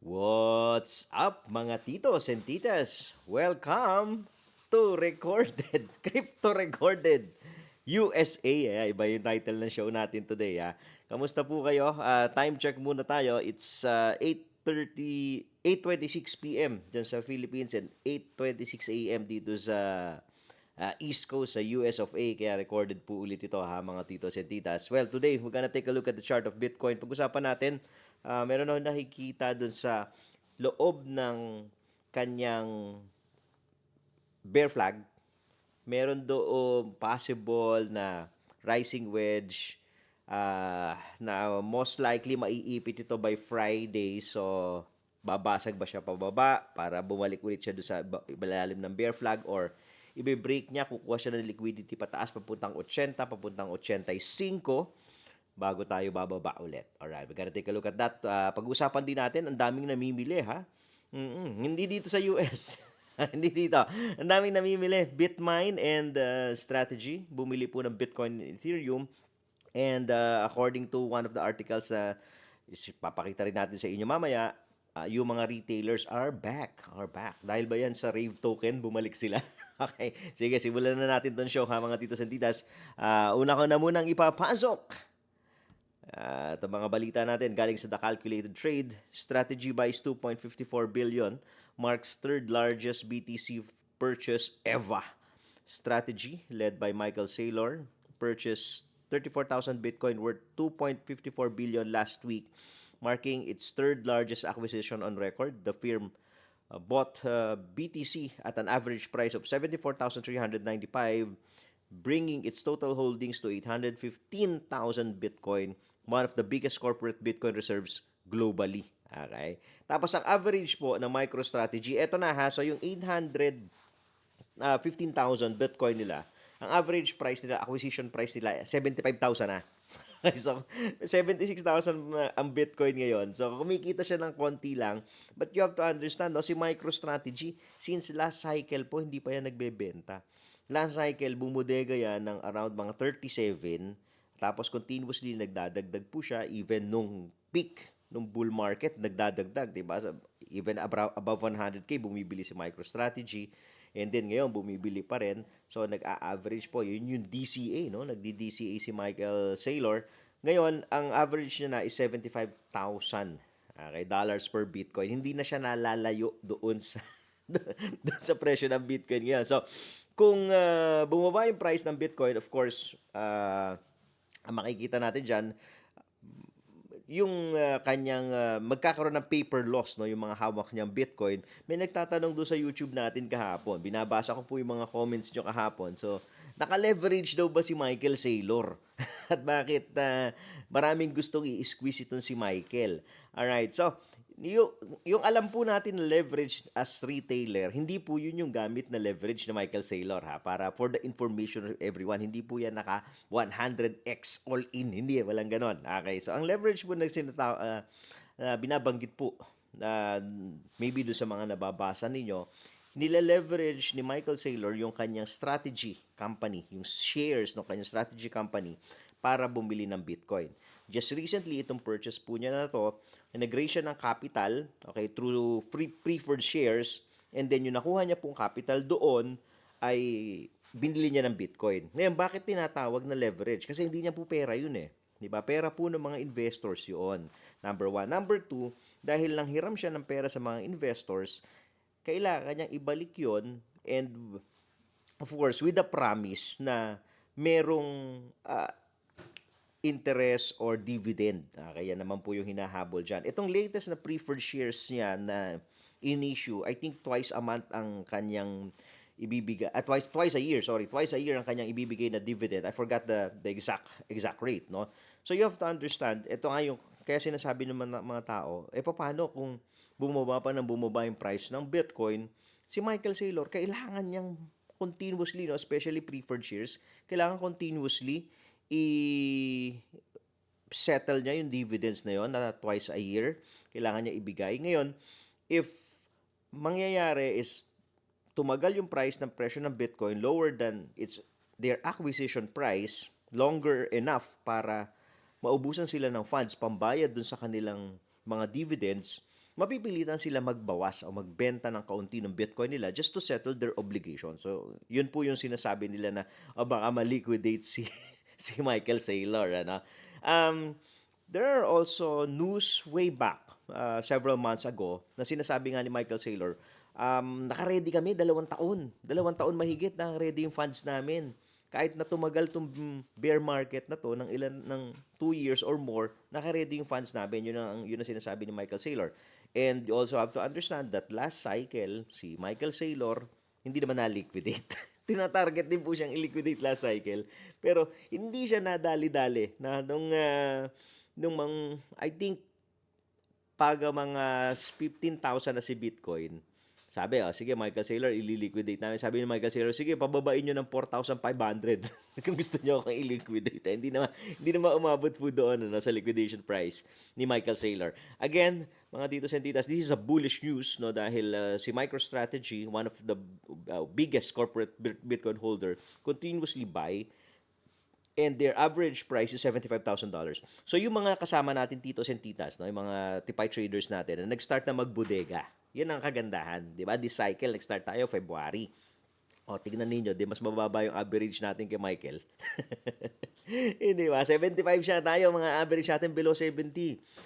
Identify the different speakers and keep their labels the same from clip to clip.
Speaker 1: What's up mga titos and titas? Welcome to Recorded, Crypto Recorded USA. Iba yung title ng show natin today. Kamusta po kayo? Time check muna tayo. It's 8:26 p.m. dyan sa Philippines and 8:26 a.m. dito sa East Coast sa US of A. Kaya recorded po ulit ito mga titos and titas. Well, today we're gonna take a look at the chart of Bitcoin. Pag-usapan natin, meron akong nakikita dun sa loob ng kanyang bear flag. Meron doon possible na rising wedge na most likely maiipit ito by Friday. So, babasag ba siya pababa para bumalik ulit siya doon sa ilalim ng bear flag or ibe-break niya, kukuha siya ng liquidity pataas papuntang 80, papuntang 85 bago tayo bababa ulit. Alright, we gotta take a look at that. Pag-usapan din natin, ang daming namimili ha. Hindi dito sa US. Hindi dito. Ang daming namimili. Bitmine and Strategy. Bumili po ng Bitcoin and Ethereum. And according to one of the articles na papakita rin natin sa inyo mamaya, yung mga retailers are back. Are back. Dahil ba yan sa Rave token, bumalik sila. Okay. Sige, simulan na natin tong show ha mga titos and titas. Una ko na munang ipapasok ito mga balita natin galing sa The Calculated Trade. Strategy buys 2.54 billion, marks third largest BTC purchase ever. Strategy, led by Michael Saylor, purchased 34,000 Bitcoin worth 2.54 billion last week, marking its third largest acquisition on record. The firm bought BTC at an average price of 74,395, bringing its total holdings to 815,000 Bitcoin, one of the biggest corporate Bitcoin reserves globally. Okay? Tapos ang average po ng MicroStrategy, eto na ha, so yung 815,000 Bitcoin nila, ang average price nila, acquisition price nila, 75,000 na. So, 76,000 ang Bitcoin ngayon. So, kumikita siya ng konti lang. But you have to understand, no, si MicroStrategy, since last cycle po, hindi pa yan nagbebenta. Last cycle, bumudega yan ng around mga 37. Tapos, continuously nagdadagdag po siya. Even nung peak, nung bull market, nagdadagdag. Diba? Even above 100K, bumibili si MicroStrategy. And then ngayon, bumibili pa rin. So, nag-a-average po. Yun yung DCA, no? Nagdi-DCA si Michael Saylor. Ngayon, ang average niya na is 75,000 dollars per Bitcoin. Hindi na siya nalalayo doon sa doon sa presyo ng Bitcoin ngayon. So, kung bumaba yung price ng Bitcoin, of course, ang makikita natin dyan, yung kanyang magkakaroon ng paper loss, no, yung mga hawak niyang Bitcoin. May nagtatanong doon sa YouTube natin kahapon. Binabasa ko po yung mga comments niyo kahapon. So, naka-leverage daw ba si Michael Saylor? At bakit maraming gustong i-squeeze itong si Michael? Alright, so yung alam po natin na leverage as retailer, hindi po yun yung gamit na leverage na Michael Saylor ha. Para for the information of everyone, hindi po yan naka 100x all in. Hindi, walang ganon. Okay, so ang leverage po na binabanggit po maybe do sa mga nababasa ninyo, nila-leverage ni Michael Saylor yung kanyang strategy company, yung shares ng kanyang strategy company para bumili ng Bitcoin. Just recently, itong purchase po niya na to, nag-raise siya ng capital, okay, through preferred shares, and then yung nakuha niya pong capital doon ay binili niya ng Bitcoin. Ngayon, bakit tinatawag na leverage? Kasi hindi niya po pera yun eh. Diba? Pera po ng mga investors yun. Number one. Number two, dahil lang hiram siya ng pera sa mga investors, kailangan niyang ibalik yon, and of course, with the promise na merong interest or dividend. Kaya naman po yung hinahabol dyan. Itong latest na preferred shares niya na in-issue, I think twice a month ang kanyang ibibigay, twice a year ang kanyang ibibigay na dividend. I forgot the exact rate, no? So you have to understand, ito nga yung, kaya sinasabi ng mga tao, paano kung bumaba pa ng bumaba yung price ng Bitcoin, si Michael Saylor, kailangan niyang continuously, no, especially preferred shares, kailangan continuously settle niya yung dividends na yon na twice a year. Kailangan niya ibigay. Ngayon, if mangyayari is tumagal yung price ng presyo ng Bitcoin lower than their acquisition price, longer enough para maubusan sila ng funds pambayad dun sa kanilang mga dividends, mapipilitan sila magbawas o magbenta ng kaunti ng Bitcoin nila just to settle their obligation. So, yun po yung sinasabi nila na baka ma-liquidate si si Michael Saylor, ano. Um, there are also news way back several months ago na sinasabi nga ni Michael Saylor, naka-ready kami 2 taon. 2 taon mahigit na ready yung funds namin. Kahit na tumagal tong bear market na to ng 2 years or more, naka-ready yung funds namin. Yun ang sinasabi ni Michael Saylor. And you also have to understand that last cycle, si Michael Saylor, hindi naman na-liquidate. Tinatarget din po siyang i-liquidate last cycle. Pero hindi siya nadali-dali na I think, paga mga 15,000 na si Bitcoin. Sabi, sige Michael Saylor, i-liquidate namin. Sabi ni Michael Saylor, sige, pababain nyo ng 4,500 kung gusto nyo akong i-liquidate. Hindi naman umabot po doon sa liquidation price ni Michael Saylor. Again, mga titos and titas, this is a bullish news, no, dahil si MicroStrategy, one of the biggest corporate Bitcoin holder, continuously buy, and their average price is $75,000. So yung mga kasama natin titos and titas, no, yung mga tipay traders natin na nag-start na magbodega. Yan ang kagandahan, 'di ba? This cycle nag-start tayo February. O, tignan ninyo, di mas mababa yung average natin kay Michael. Hindi ba? 75 siya tayo, mga average natin below 70.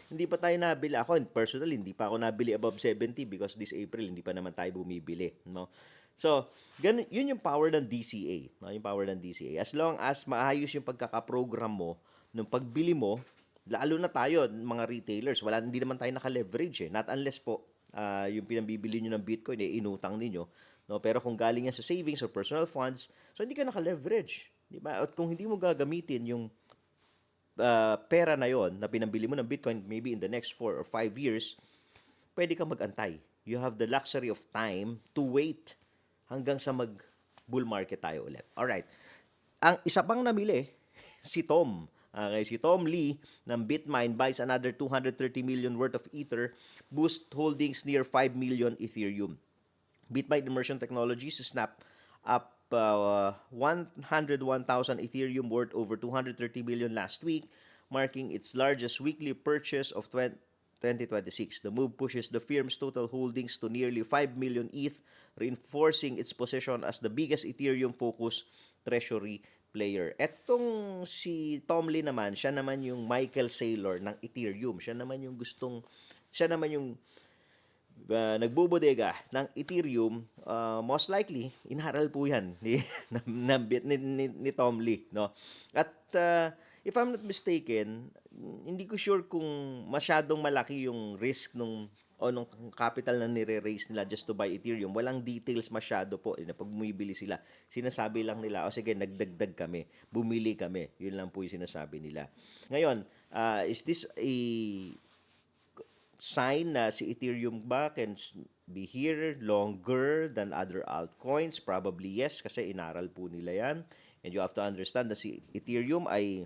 Speaker 1: Hindi pa tayo nabili. Ako, personally, hindi pa ako nabili above 70 because this April, hindi pa naman tayo bumibili. No? So, yun yung power ng DCA. No? Yung power ng DCA. As long as maayos yung pagkakaprogram mo, nung pagbili mo, lalo na tayo, mga retailers, hindi naman tayo naka-leverage. Not unless po, yung pinambibili nyo ng Bitcoin, inutang ninyo. No? Pero kung galing yan sa savings or personal funds, so hindi ka naka-leverage. Di ba? At kung hindi mo gagamitin yung pera na yon na pinambili mo ng Bitcoin, maybe in the next 4 or 5 years, pwede ka mag-antay. You have the luxury of time to wait hanggang sa mag-bull market tayo ulit. Alright. Ang isa pang namili, si Tom. Okay, si Tom Lee ng Bitmain buys another 230 million worth of Ether, boost holdings near 5 million Ethereum. Bitmain Immersion Technologies snap up 101,000 Ethereum worth over 230 million last week, marking its largest weekly purchase of 2026. The move pushes the firm's total holdings to nearly 5 million ETH, reinforcing its position as the biggest Ethereum-focused treasury player. Etong si Tom Lee naman, siya naman yung Michael Saylor ng Ethereum. Siya naman yung nagbubodega ng Ethereum. Most likely, inaral po yan ni Tom Lee. No? At if I'm not mistaken, hindi ko sure kung masyadong malaki yung risk nung capital na nire-raise nila just to buy Ethereum. Walang details masyado po. Na pag bumibili sila, sinasabi lang nila, sige, nagdagdag kami, bumili kami. Yun lang po yung sinasabi nila. Ngayon, is this a sign na si Ethereum ba can be here longer than other altcoins? Probably yes, kasi inaral po nila yan. And you have to understand na si Ethereum ay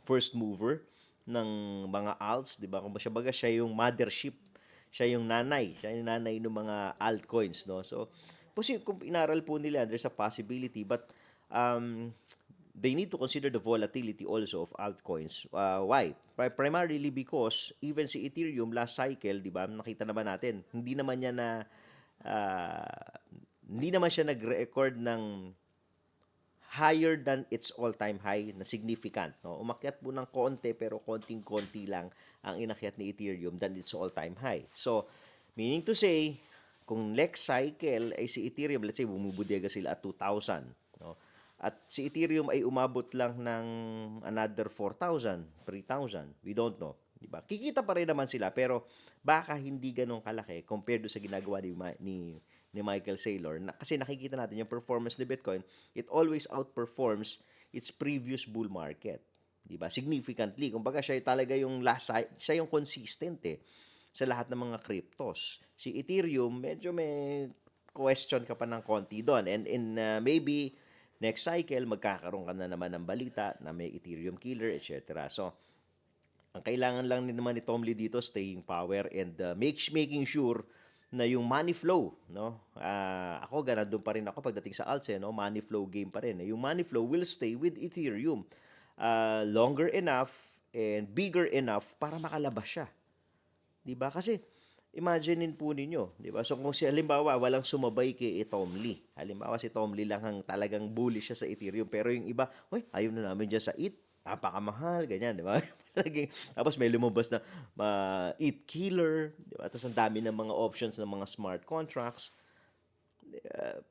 Speaker 1: first mover ng mga alts, di ba? Kung siya yung mothership, siya yung nanay ng mga altcoins, no? So, kung inaral po nila, there's a possibility, but they need to consider the volatility also of altcoins. Why? Primarily because even si Ethereum last cycle, di ba? Nakita naman natin, hindi naman siya nag-record ng higher than its all-time high na significant. No? Umakyat po ng konti pero konting-konti lang ang inakyat ni Ethereum than its all-time high. So, meaning to say, kung next cycle ay si Ethereum, let's say bumubudega sila at 2,000. No? At si Ethereum ay umabot lang ng another 4,000, 3,000. We don't know. Diba? Kikita pa rin naman sila pero baka hindi ganun kalaki compared sa ginagawa ni Michael Saylor. Kasi nakikita natin yung performance ni Bitcoin, it always outperforms its previous bull market. Diba? Significantly. Kumbaga siya talaga yung siya yung consistent sa lahat ng mga cryptos. Si Ethereum, medyo may question ka pa ng konti doon. And maybe next cycle, magkakaroon ka na naman ng balita na may Ethereum killer, etc. So, ang kailangan lang naman ni Tom Lee dito, staying power and making sure na yung money flow, no? Ako ganun pa rin ako pagdating sa alts, no? Money flow game pa rin. Yung money flow will stay with Ethereum longer enough and bigger enough para makalabas siya. 'Di ba? Kasi imaginein po ninyo, di ba? So kung si halimbawa walang sumabay kay Tom Lee. Halimbawa si Tom Lee lang ang talagang bullish siya sa Ethereum pero yung iba, "Hoy, ayaw na namin diyan sa ETH. Napakamahal," ganyan, di ba? Tapos may lumabas na ETH killer, di ba? Tapos ang dami ng mga options ng mga smart contracts.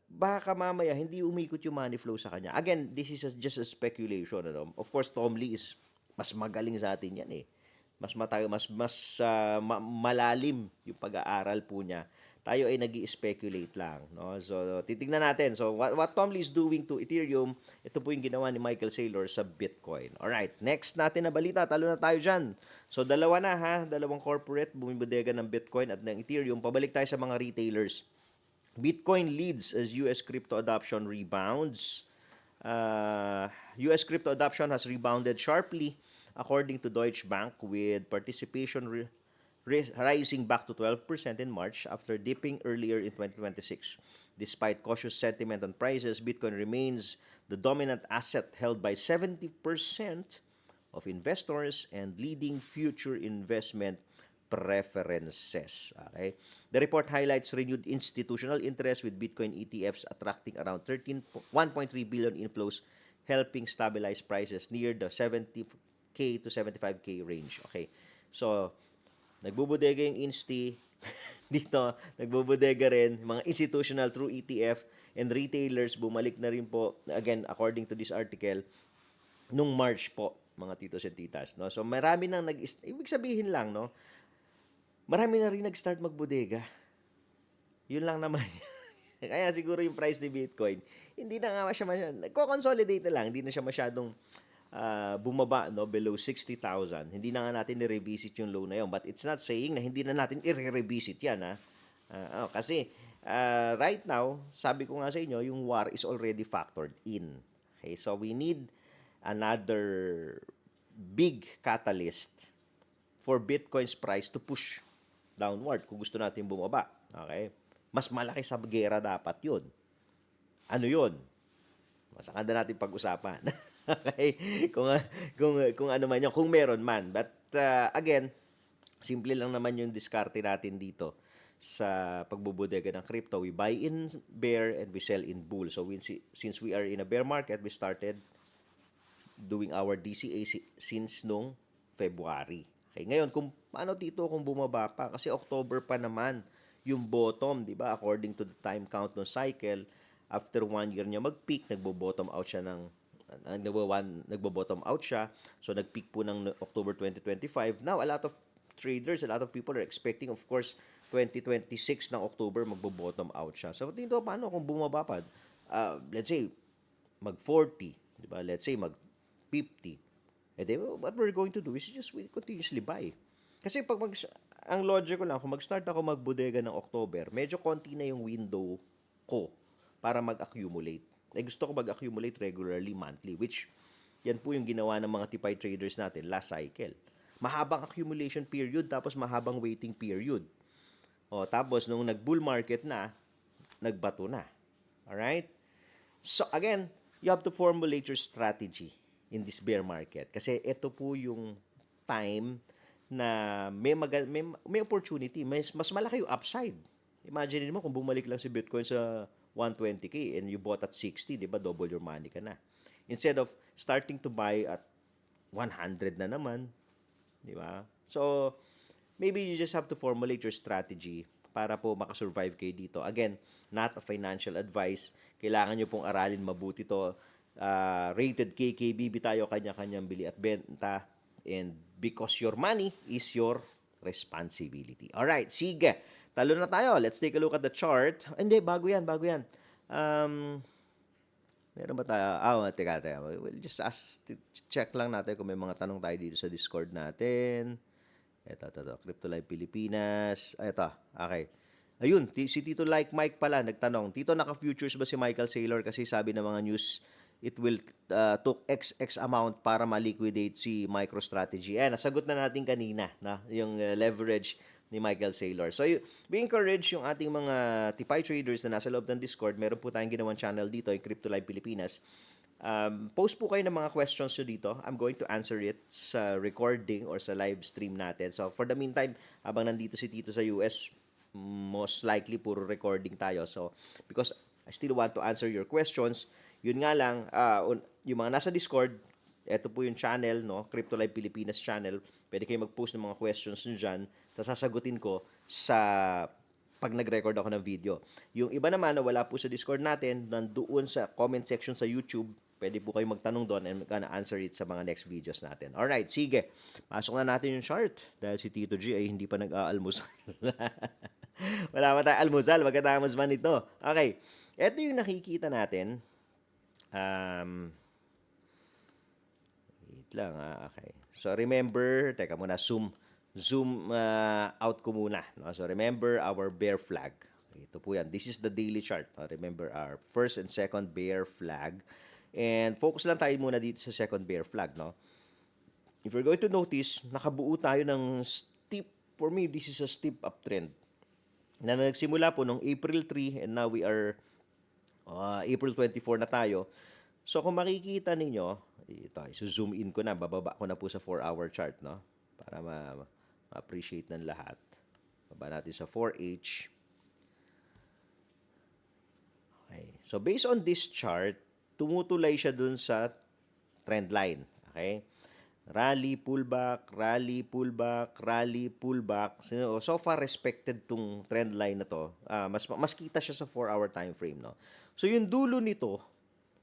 Speaker 1: Baka mamaya hindi umikot yung money flow sa kanya. Again, this is just a speculation. Ano? Of course, Tom Lee is mas magaling sa atin yan eh. Malalim yung pag-aaral po niya. Tayo ay nag-i-speculate lang. No? So, titignan natin. So, what Tom Lee is doing to Ethereum, ito po yung ginawa ni Michael Saylor sa Bitcoin. Alright, next natin na balita. Talo na tayo dyan. So, dalawa na ha. Dalawang corporate, bumibodega ng Bitcoin at ng Ethereum. Pabalik tayo sa mga retailers. Bitcoin leads as US crypto adoption rebounds. US crypto adoption has rebounded sharply according to Deutsche Bank with participation rising back to 12% in March after dipping earlier in 2026. Despite cautious sentiment on prices, Bitcoin remains the dominant asset held by 70% of investors and leading future investment preferences. Okay? The report highlights renewed institutional interest with Bitcoin ETFs attracting around 1.3 billion inflows, helping stabilize prices near the 70K to 75K range. Okay. So, nagbubodega yung insti dito, nagbubodega rin mga institutional through ETF and retailers bumalik na rin po again according to this article nung March po mga titos and titas, no. So marami nang ibig sabihin lang, no, marami na rin nag-start magbodega. Yun lang naman. Kaya siguro yung price ni Bitcoin, hindi na nga nagko-consolidate na lang, hindi na siya masyadong bumaba, no, below 60,000. Hindi na nga natin i-revisit yung low na yun. But it's not saying na hindi na natin i-revisit yan, ha. Kasi right now, sabi ko nga sa inyo, yung war is already factored in. Okay, so we need another big catalyst for Bitcoin's price to push downward kung gusto natin bumaba. Okay? Mas malaki sa gera dapat yun. Ano yun? Masakanda natin pag-usapan. Okay? Kung ano man yun, kung meron man. But again, simple lang naman yung diskarte natin dito sa pagbubodega ng crypto. We buy in bear and we sell in bull. So since we are in a bear market, we started doing our DCA since nung February. Okay, ngayon kung paano dito kung bumaba pa kasi October pa naman yung bottom, 'di ba? According to the time count ng cycle, after 1 year niya mag-peak, nagbo-bottom out siya nagbo-bottom out siya. So nag-peak po ng October 2025. Now a lot of traders, a lot of people are expecting of course 2026 ng October magbo-bottom out siya. So dito paano kung bumaba pa? Let's say mag-40, 'di ba? Let's say mag-50. And then, what we're going to do is just we continuously buy. Kasi ang logic ko lang, kung mag-start ako magbodega ng October, medyo konti na yung window ko para mag-accumulate. Gusto ko mag-accumulate regularly, monthly, which yan po yung ginawa ng mga tipay traders natin last cycle. Mahabang accumulation period, tapos mahabang waiting period. Tapos, nung nag-bull market na, nagbato na. Alright? So, again, you have to formulate your strategy in this bear market. Kasi ito po yung time na may opportunity, mas malaki yung upside. Imagine mo kung bumalik lang si Bitcoin sa 120K and you bought at 60, di ba? Double your money ka na. Instead of starting to buy at 100 na naman, di ba? So, maybe you just have to formulate your strategy para po makasurvive kayo dito. Again, not a financial advice. Kailangan nyo pong aralin mabuti to. Rated KKBB tayo, kanya-kanyang bili at benta, and because your money is your responsibility. Alright, sige, talo na tayo. Let's take a look at the chart. Hindi, bago yan. Meron ba tayo? Teka. We'll just check lang natin kung may mga tanong tayo dito sa Discord natin. Ito, Crypto Live Pilipinas. Ito, okay. Ayun, si Tito Like Mike pala nagtanong, Tito, naka-futures ba si Michael Saylor? Kasi sabi ng mga news, it will took XX amount para ma-liquidate si MicroStrategy. Nasagot na natin kanina, na yung leverage ni Michael Saylor. So, we encourage yung ating mga tipay traders na nasa loob ng Discord. Meron po tayong ginawang channel dito, yung Crypto Live Pilipinas. Post po kayo ng mga questions nyo dito. I'm going to answer it sa recording or sa live stream natin. So, for the meantime, habang nandito si Tito sa US, most likely puro recording tayo. So, because I still want to answer your questions, yun nga lang, yung mga nasa Discord, ito po yung channel, no? Crypto Live Pilipinas channel. Pwede kayo mag-post ng mga questions nyo dyan. Tapos sasagutin ko sa pag nag-record ako ng video. Yung iba naman na wala po sa Discord natin, nandoon sa comment section sa YouTube, pwede po kayo magtanong doon and gonna answer it sa mga next videos natin. Alright, sige. Pasok na natin yung chart dahil si Tito G ay hindi pa nag-aalmusal. Wala pa tayong almusal, magkatapos man ito. Okay, ito yung nakikita natin. Wait lang, okay. So remember, teka muna, zoom out ko muna. No? So remember our bear flag. Ito po yan. This is the daily chart. Remember our first and second bear flag. And focus lang tayo muna dito sa second bear flag. No? If you're going to notice, nakabuo tayo ng steep, for me, this is a steep uptrend. Na nagsimula po nung April 3 and now we are April 24 na tayo. So kung makikita ninyo, ito, zoom in ko na, bababa ko na po sa 4-hour chart, no? Para ma-appreciate ng lahat. Baba natin sa 4H. Okay. So based on this chart, tumutulay siya dun sa trend line. Okay? Rally, pullback, rally, pullback, rally, pullback. So far respected tong trend line na to. Mas kita siya sa 4-hour time frame, no? So yung dulo nito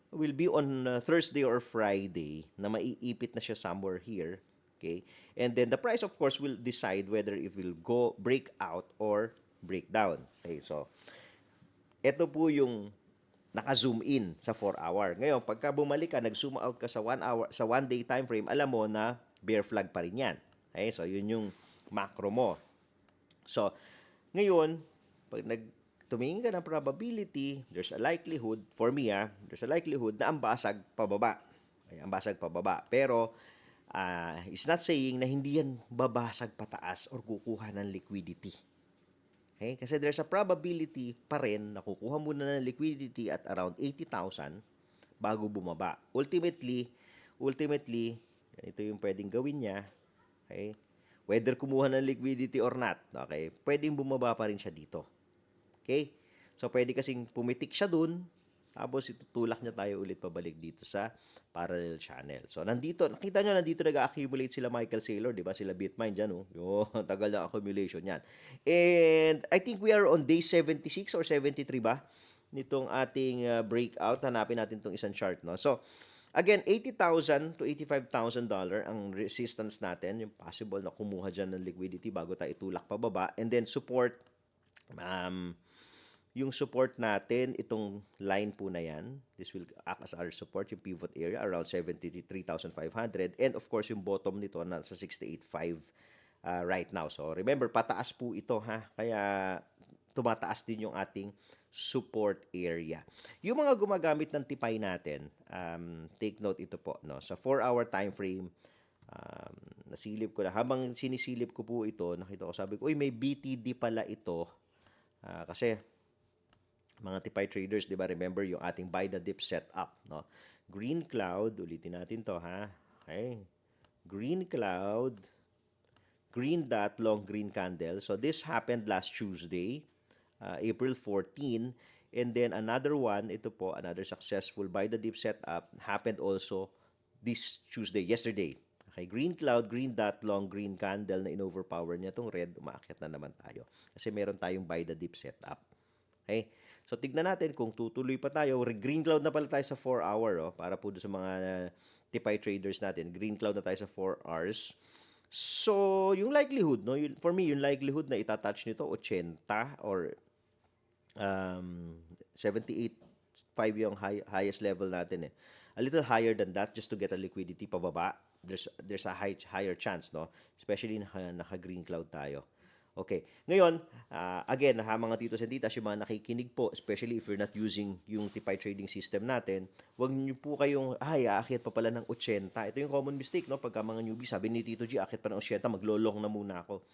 Speaker 1: will be on Thursday or Friday na maiipit na siya somewhere here. Okay? And then the price of course will decide whether it will go break out or break down. Okay? So ito po yung naka-zoom in sa 4-hour. Ngayon, pagka bumalik ka, nag-zoom out ka sa 1 hour, sa 1-day time frame, alam mo na bear flag pa rin yan. Okay? So yun yung macro mo. So ngayon, pag tumingin ka ng probability, there's a likelihood, for me there's a likelihood na ang basag pababa. Okay, ang basag pababa. Pero, it's not saying na hindi yan babasag pataas or kukuha ng liquidity. Okay? Kasi there's a probability pa rin na kukuha muna ng liquidity at around 80,000 bago bumaba. Ultimately, ito yung pwedeng gawin niya. Okay? Whether kumuha ng liquidity or not, okay, pwedeng bumaba pa rin siya dito. Okay? So, pwede kasing pumitik siya dun, tapos itutulak niya tayo ulit pabalik dito sa parallel channel. So, nakita nyo, nandito nag-accumulate sila Michael Saylor, di ba? Sila Bitmine dyan, oh. Yung tagal ng accumulation yan. And I think we are on day 76 or 73 ba? Nitong ating breakout. Hanapin natin itong isang chart, no? So, again, $80,000 to $85,000 ang resistance natin, yung possible na kumuha dyan ng liquidity bago tayo itulak pababa. And then, support, yung support natin, itong line po na yan, this will act as our support, yung pivot area, around 73,500. And of course, yung bottom nito, nasa 68.5 right now. So, remember, pataas po ito, ha? Kaya, tumataas din yung ating support area. Yung mga gumagamit ng tipay natin, take note ito po, no? Sa 4-hour time frame, nasilip ko na. Habang sinisilip ko po ito, nakita ko, sabi ko, uy, may BTD pala ito. Kasi, mga tipay traders, di ba? Remember yung ating buy the dip setup, no? Green cloud, ulitin natin to, ha? Okay. Green cloud, green dot, long green candle. So this happened last Tuesday, April 14. And then another one, ito po, another successful buy the dip setup happened also this Tuesday, yesterday. Okay, green cloud, green dot, long green candle na in-overpower niya itong red, umaakyat na naman tayo. Kasi meron tayong buy the dip setup. Okay? So, tignan natin kung tutuloy pa tayo. Green cloud na pala tayo sa 4-hour, para po sa mga tipay traders natin. Green cloud na tayo sa 4 hours. So, yung likelihood, no? For me, yung likelihood na itatouch nito, 80 or 78.5 yung highest level natin, eh. A little higher than that just to get a liquidity pababa. There's a higher chance, no? Especially naka-green cloud tayo. Okay. Ngayon, again, mga titos and titas, yung mga nakikinig po, especially if you're not using yung tipay trading system natin, wag niyo po kayong, aakyat pa pala ng 80. Ito yung common mistake, no? Pagka mga newbie, sabi ni Tito G, aakyat pa ng 80, maglolong na muna ako.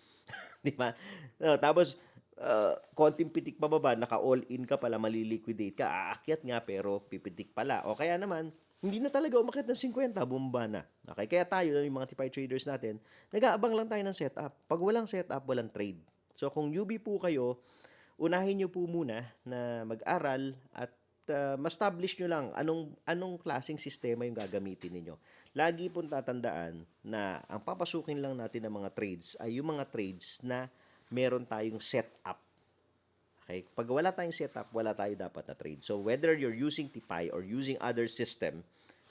Speaker 1: Di ba? Tapos, konting pitik pababa, naka-all in ka pala, maliliquidate ka, aakyat nga, pero pipitik pala. O kaya naman, Hindi na talaga umakyat ng 50, bumaba na. Okay, kaya tayo, yung mga TPI traders natin, nag-aabang lang tayo ng setup. Pag walang setup, walang trade. So kung newbie po kayo, unahin nyo po muna na mag-aral at ma-establish nyo lang anong klaseng sistema yung gagamitin ninyo. Lagi pong tatandaan na ang papasukin lang natin ng mga trades ay yung mga trades na meron tayong setup. Okay? Pag wala tayong setup, wala tayo dapat na trade. So whether you're using TPI or using other system,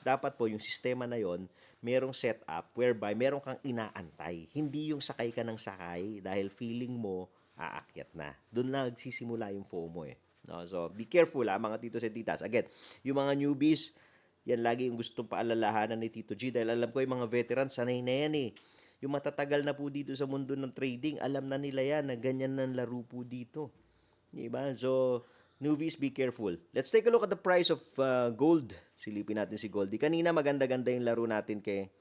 Speaker 1: dapat po yung sistema na yon merong setup whereby meron kang inaantay. Hindi yung sakay ka ng sakay dahil feeling mo aakyat na. Doon lang nagsisimula yung FOMO eh. No? So be careful mga titos and titas. Again, yung mga newbies, yan lagi yung gustong paalalahanan ni Tito G dahil alam ko yung mga veterans sanay na yan eh. Yung matatagal na po dito sa mundo ng trading, alam na nila yan na ganyan ng laro po dito. Diba? So, newbies, be careful. Let's take a look at the price of gold. Silipin natin si Goldie. Kanina maganda-ganda yung laro natin kay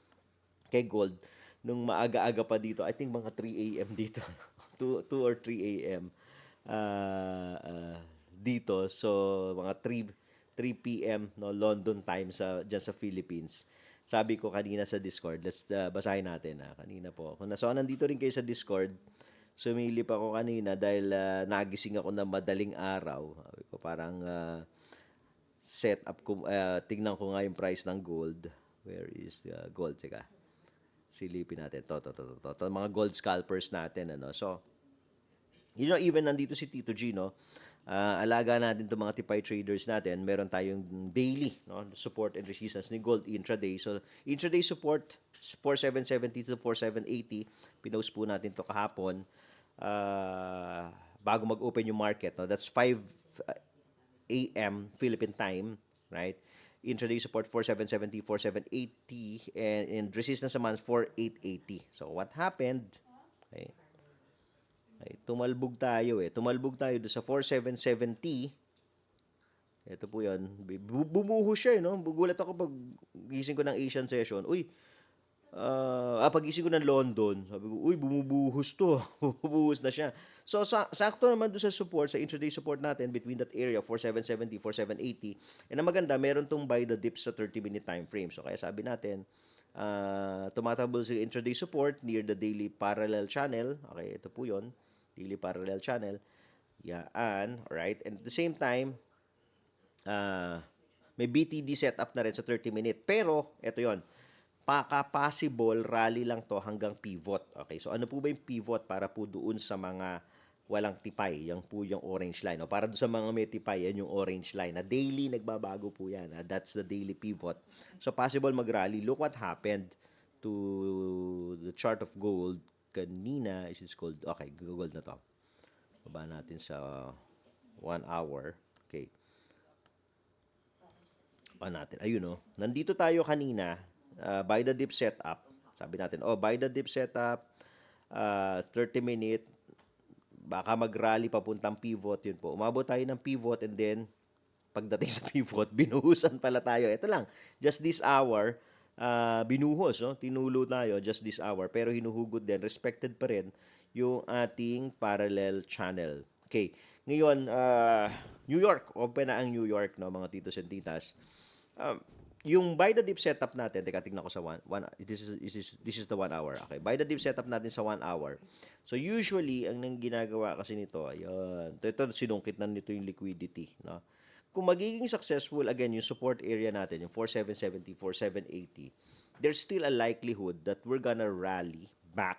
Speaker 1: Gold. Nung maaga-aga pa dito, I think mga 3 a.m. dito. 2 or 3 a.m. Dito. So, mga 3 p.m. no, London time dyan sa Philippines. Sabi ko kanina sa Discord, let's basahin natin. Kanina po. So, nandito rin kayo sa Discord. Sumilip ako kanina dahil nagising ako ng madaling araw. Sabi ko parang set up ko, tingnan ko nga yung price ng gold. Where is gold? Teka. Silipin natin. To. Mga gold scalpers natin. Ano? So, even nandito si Tito G, no? Alaga natin itong mga TPI traders natin. Meron tayong daily support and resistance ni gold intraday. So, intraday support 4770 to 4780. Pinost po natin to kahapon. Bago mag-open yung market. No? That's 5 a.m. Philippine time. Right? Intraday support 4770, 4780. And resistance naman 4880. So, what happened? Okay. Ay, tumalbog tayo. Tumalbog tayo doon sa 4770. Ito po 'yon. Bumuhos siya, no? Bugulat ako pag gising ko ng Asian session. Uy, pagising ko ng London, sabi ko, uy, bumubuhos to. Bumubuhos na siya. So, sakto naman doon sa support, sa intraday support natin between that area, 4770, 4780. And ang maganda, meron tong buy the dips sa 30-minute time frame. So, kaya sabi natin, tumatabol sa intraday support near the daily parallel channel. Okay, ito po 'yon. Daily parallel channel. Yan. Alright. And at the same time, may BTD setup na rin sa 30-minute. Pero, ito yon possible rally lang to hanggang pivot. Okay, so ano po ba yung pivot para po doon sa mga walang tipay? Yan po yung orange line. Para doon sa mga may tipay, yan yung orange line. Na daily, nagbabago po yan. That's the daily pivot. So possible mag-rally. Look what happened to the chart of gold kanina. Is it gold? Okay, gold na to. Baba natin sa 1 hour. Okay. Baba natin. Ayun nandito tayo kanina. Buy the dip setup. Sabi natin, buy the dip setup, 30-minute, baka mag-rally papuntang pivot, yun po. Umabot tayo ng pivot and then, pagdating sa pivot, binuhusan pala tayo. Ito lang, just this hour, binuhos, tinulo tayo just this hour, pero hinuhugot din, respected pa rin yung ating parallel channel. Okay, ngayon, New York, open na ang New York, mga titos and titas. Yung buy the dip setup natin, teka, tignan ko sa this is the 1 hour. Okay, buy the dip setup natin sa 1 hour. So usually ang nang ginagawa kasi nito, ayun, ito sinungkit na nito yung liquidity, no? Kung magiging successful again yung support area natin, yung 4770, 4780, there's still a likelihood that we're gonna rally back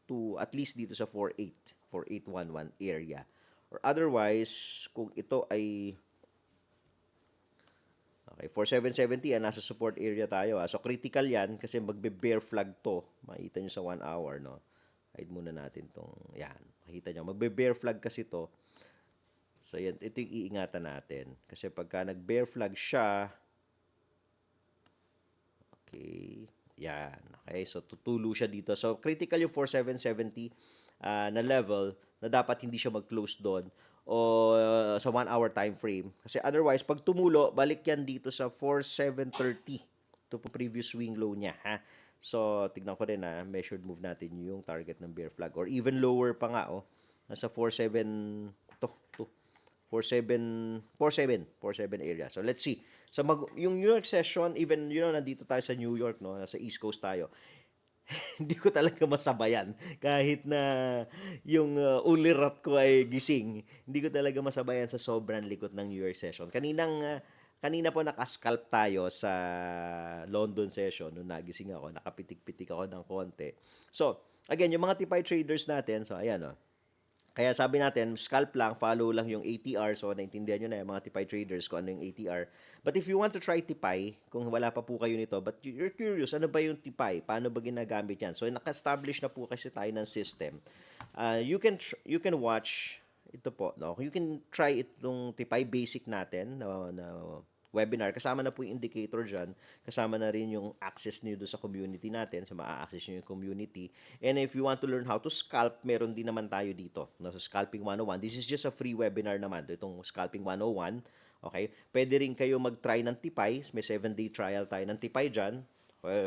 Speaker 1: to at least dito sa 4811 area. Or otherwise, kung ito ay okay, 4770 nasa support area tayo. So critical 'yan kasi magbe-bear flag to. Makita niyo sa 1 hour, no. Hide muna natin tong 'yan. Makita niyo, magbe-bear flag kasi to. So yan, ito yung iingatan natin kasi pagka nag-bear flag siya, okay, yan. Okay, so tutulo siya dito. So critical yung 4770 na level na dapat hindi siya mag-close doon o sa 1 hour time frame. Kasi otherwise, pag tumulo, balik yan dito sa 4730. Ito po previous swing low niya, ha? So, tignan ko din measured move natin yung target ng bear flag. Or even lower pa nga, nasa 47 area. So, let's see. So yung New York session, even nandito tayo sa New York, no, nasa East Coast tayo. Hindi ko talaga masabayan kahit na yung ulirat ko ay gising. Hindi ko talaga masabayan sa sobrang likot ng New York session. Kanina po nakascalp tayo sa London session nung nagising ako, nakapitik-pitik ako ng konti. So, again, yung mga TIPI traders natin, so ayan, kaya sabi natin, scalp lang, follow lang yung ATR. So, naintindihan nyo na yung mga TIPI traders kung ano yung ATR. But if you want to try TIPI, kung wala pa po kayo nito, but you're curious, ano ba yung TIPI? Paano ba ginagamit yan? So, naka-establish na po kasi tayo ng system. You can watch, ito po, no? You can try itong TIPI basic natin na webinar. Kasama na po yung indicator dyan. Kasama na rin yung access niyo doon sa community natin. So, maa-access niyo yung community. And if you want to learn how to scalp, meron din naman tayo dito. No, sa Scalping 101. This is just a free webinar naman. Itong Scalping 101. Okay? Pwede rin kayo mag-try ng TIPI. May 7-day trial tayo ng TIPI dyan.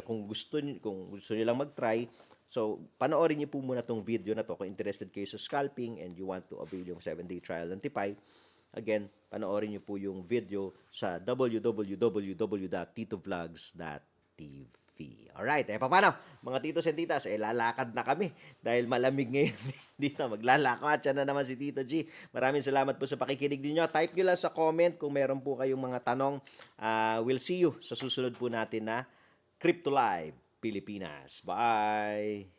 Speaker 1: Kung gusto niyo lang mag-try, so panoorin niyo po muna tong video na to kung interested kayo sa scalping and you want to avail yung 7-day trial ng TIPI. Again, panoorin niyo po yung video sa www.titovlogs.tv. Alright, paano? Mga titos and titas, lalakad na kami dahil malamig ngayon dito. Maglalakad siya na naman si Tito G. Maraming salamat po sa pakikinig ninyo. Type nyo lang sa comment kung meron po kayong mga tanong. We'll see you sa susunod po natin na Crypto Live Pilipinas. Bye!